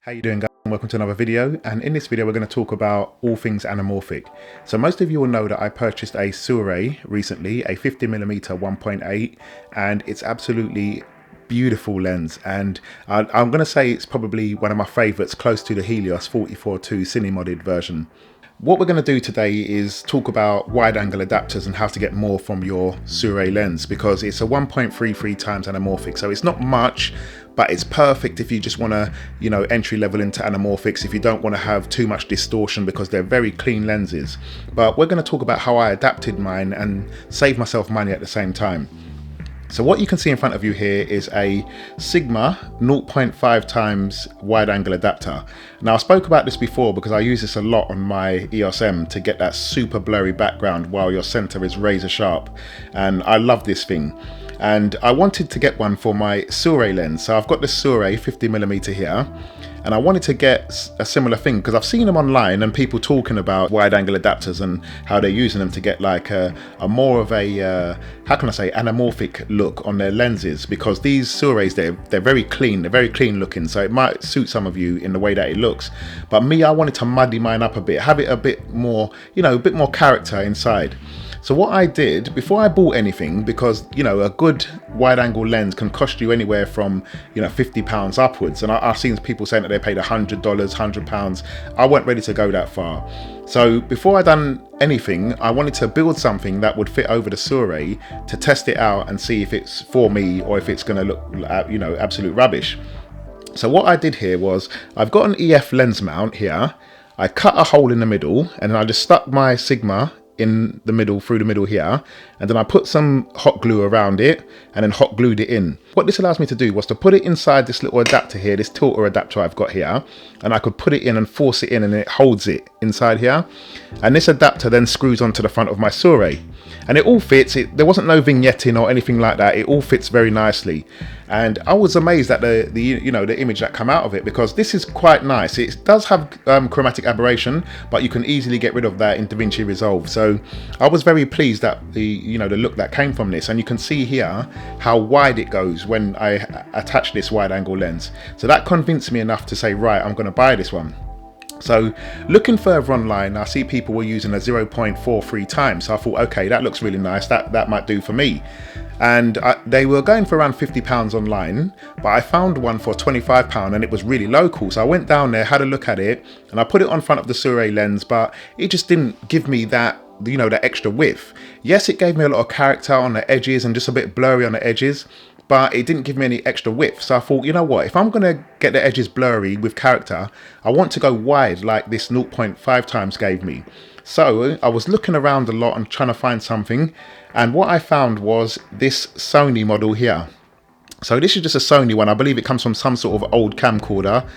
How you doing, guys? Welcome to another video, and in this video we're going to talk about all things anamorphic. So most of you will know that I purchased a Sirui recently, a 50mm 1.8, and it's absolutely beautiful lens, and I'm going to say it's probably one of my favorites, close to the Helios 44-2 cine modded version. What we're going to do today is talk about wide angle adapters and how to get more from your Sirui lens, because it's a 1.33 times anamorphic, so it's not much, but it's perfect if you just want to, entry level into anamorphics, if you don't want to have too much distortion, because they're very clean lenses. But we're going to talk about how I adapted mine and save myself money at the same time. So what you can see in front of you here is a Sigma 0.5 times wide angle adapter. Now, I spoke about this before because I use this a lot on my EOS M to get that super blurry background while your center is razor sharp, and I love this thing. And I wanted to get one for my Sirui lens. So I've got the Sirui 50mm here, and I wanted to get a similar thing because I've seen them online and people talking about wide angle adapters and how they're using them to get like a more of a how can I say, anamorphic look on their lenses, because these Siruis, they're very clean, looking, so it might suit some of you in the way that it looks. But me, I wanted to muddy mine up a bit, have it a bit more, a bit more character inside. So what I did before I bought anything, because a good wide angle lens can cost you anywhere from £50 upwards, and I've seen people saying that they paid $100, £100. I wasn't ready to go that far. So before I done anything, I wanted to build something that would fit over the Sirui to test it out and see if it's for me or if it's going to look absolute rubbish. So what I did here was, I've got an EF lens mount here. I cut a hole in the middle, and then I just stuck my Sigma in the middle, through the middle here, and then I put some hot glue around it and then hot glued it in. What this allows me to do was to put it inside this little adapter here, this tilter adapter I've got here, and I could put it in and force it in, and it holds it inside here. And this adapter then screws onto the front of my Sirui, and it all fits. There wasn't no vignetting or anything like that. It all fits very nicely, and I was amazed at the image that come out of it, because this is quite nice. It does have chromatic aberration, but you can easily get rid of that in DaVinci Resolve. So I was very pleased at the look that came from this, and you can see here how wide it goes when I attach this wide angle lens. So that convinced me enough to say, right, I'm going to buy this one. So looking further online, I see people were using a 0.43 times. So I thought, okay, that looks really nice. That might do for me. And they were going for around £50 online, but I found one for £25, and it was really local. So I went down there, had a look at it, and I put it on front of the Sirui lens, but it just didn't give me that, that extra width. Yes, it gave me a lot of character on the edges and just a bit blurry on the edges, but it didn't give me any extra width. So I thought, you know what, if I'm gonna get the edges blurry with character, I want to go wide like this 0.5 times gave me. So I was looking around a lot and trying to find something, and what I found was this Sony model here. So this is just a Sony one. I believe it comes from some sort of old camcorder,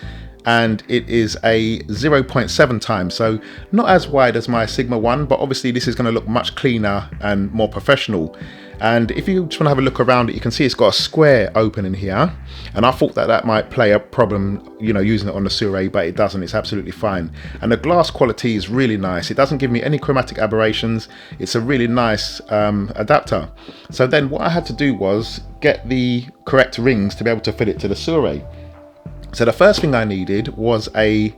and it is a 0.7 times, so not as wide as my Sigma one, but obviously this is going to look much cleaner and more professional. And if you just want to have a look around it, you can see it's got a square opening here, and I thought that might play a problem, using it on the Sirui, but it doesn't. It's absolutely fine, and the glass quality is really nice. It doesn't give me any chromatic aberrations. It's a really nice adapter. So then what I had to do was get the correct rings to be able to fit it to the Sirui. So the first thing I needed was a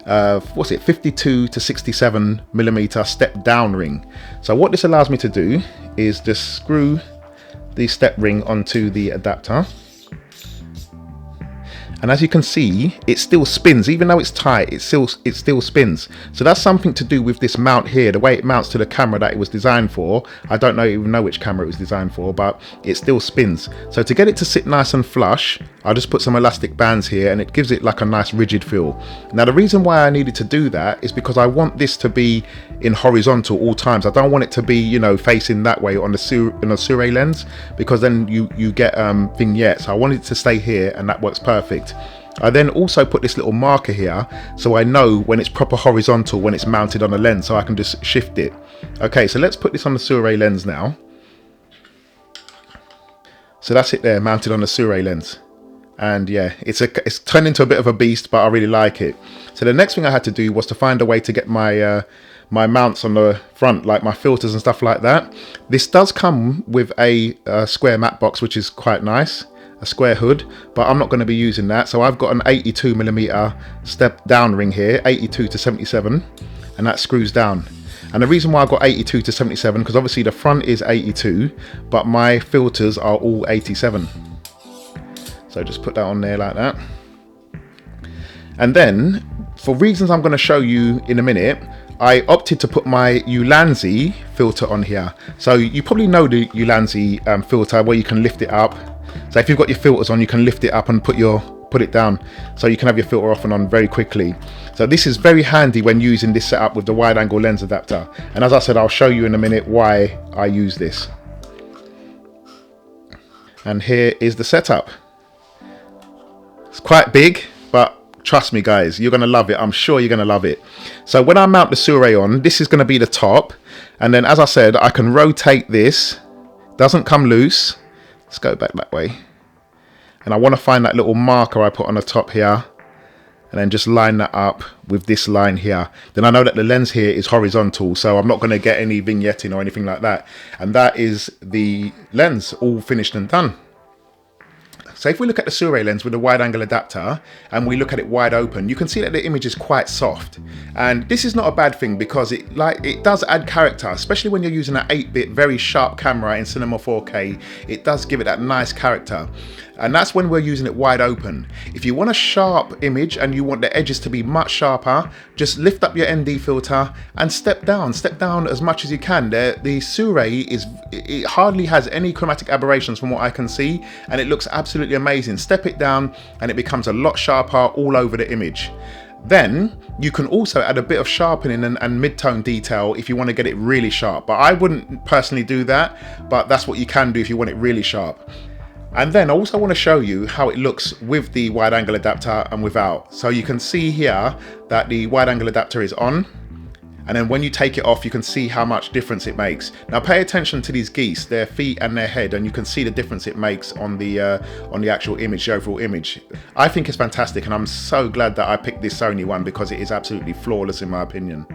52 to 67mm step down ring. So what this allows me to do is just screw the step ring onto the adapter, and as you can see, it still spins. Even though it's tight, it still spins. So that's something to do with this mount here, the way it mounts to the camera that it was designed for. I don't even know which camera it was designed for, but it still spins. So to get it to sit nice and flush, I'll just put some elastic bands here, and it gives it like a nice rigid feel. Now the reason why I needed to do that is because I want this to be in horizontal all times. I don't want it to be facing that way on the Sirui lens, because then you get vignettes. I wanted it to stay here, and that works perfect. I then also put this little marker here, so I know when it's proper horizontal, when it's mounted on the lens, so I can just shift it. Okay, so let's put this on the Sirui lens now. So that's it there, mounted on the Sirui lens. And yeah, it's turned into a bit of a beast, but I really like it. So the next thing I had to do was to find a way to get my my mounts on the front, like my filters and stuff like that. This does come with a square matte box, which is quite nice. a square hood, but I'm not going to be using that. So I've got an 82mm step down ring here, 82 to 77, and that screws down. And the reason why I've got 82 to 77, because obviously the front is 82, but my filters are all 87. So just put that on there like that. And then, for reasons I'm going to show you in a minute, I opted to put my Ulanzi filter on here. So you probably know the Ulanzi filter where you can lift it up. So if you've got your filters on, you can lift it up and put it down, so you can have your filter off and on very quickly. So this is very handy when using this setup with the wide angle lens adapter. And as I said, I'll show you in a minute why I use this. And here is the setup. It's quite big, but trust me guys, you're going to love it. I'm sure you're going to love it. So when I mount the Sirui on, this is going to be the top. And then as I said, I can rotate this. Doesn't come loose. Let's go back that way. And I want to find that little marker I put on the top here. And then just line that up with this line here. Then I know that the lens here is horizontal, so I'm not going to get any vignetting or anything like that. And that is the lens all finished and done. So if we look at the Sirui lens with a wide angle adapter and we look at it wide open, you can see that the image is quite soft. And this is not a bad thing because it does add character, especially when you're using an 8-bit very sharp camera in Cinema 4K. It does give it that nice character. And that's when we're using it wide open. If you want a sharp image and you want the edges to be much sharper, just lift up your ND filter and step down as much as you can. The Sirui it hardly has any chromatic aberrations from what I can see, and it looks absolutely amazing. Step it down and it becomes a lot sharper all over the image. Then you can also add a bit of sharpening and mid-tone detail if you want to get it really sharp. But I wouldn't personally do that, but that's what you can do if you want it really sharp. And then I also want to show you how it looks with the wide angle adapter and without. So you can see here that the wide angle adapter is on. And then when you take it off, you can see how much difference it makes. Now pay attention to these geese, their feet and their head, and you can see the difference it makes on the actual image, the overall image. I think it's fantastic, and I'm so glad that I picked this Sony one because it is absolutely flawless in my opinion.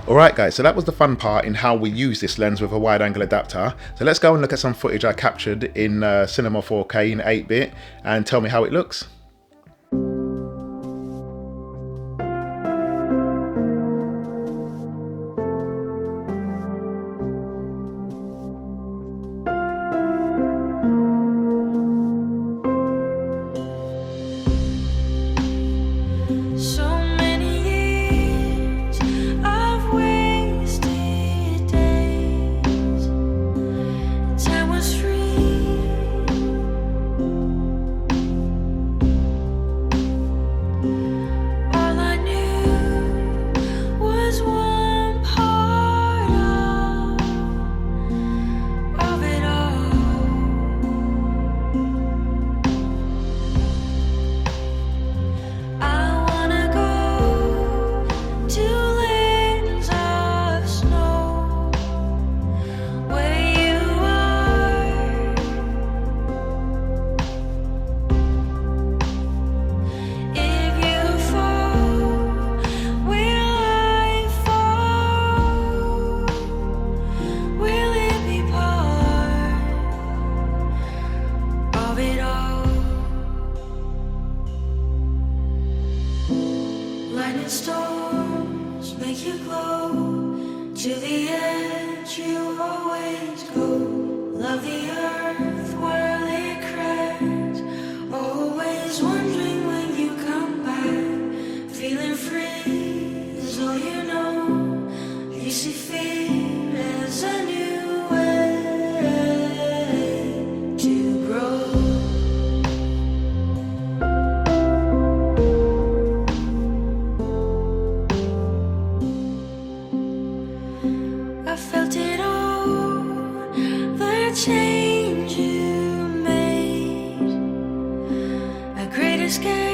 Alright guys, so that was the fun part in how we use this lens with a wide angle adapter. So let's go and look at some footage I captured in Cinema 4K in 8-bit and tell me how it looks. Storms make you glow. To the edge you always go. Love the earth while it cracks. Always wondering when you come back. Feeling free is all you know. You see fear as a new way to grow. I felt it all, the change you made, a great escape.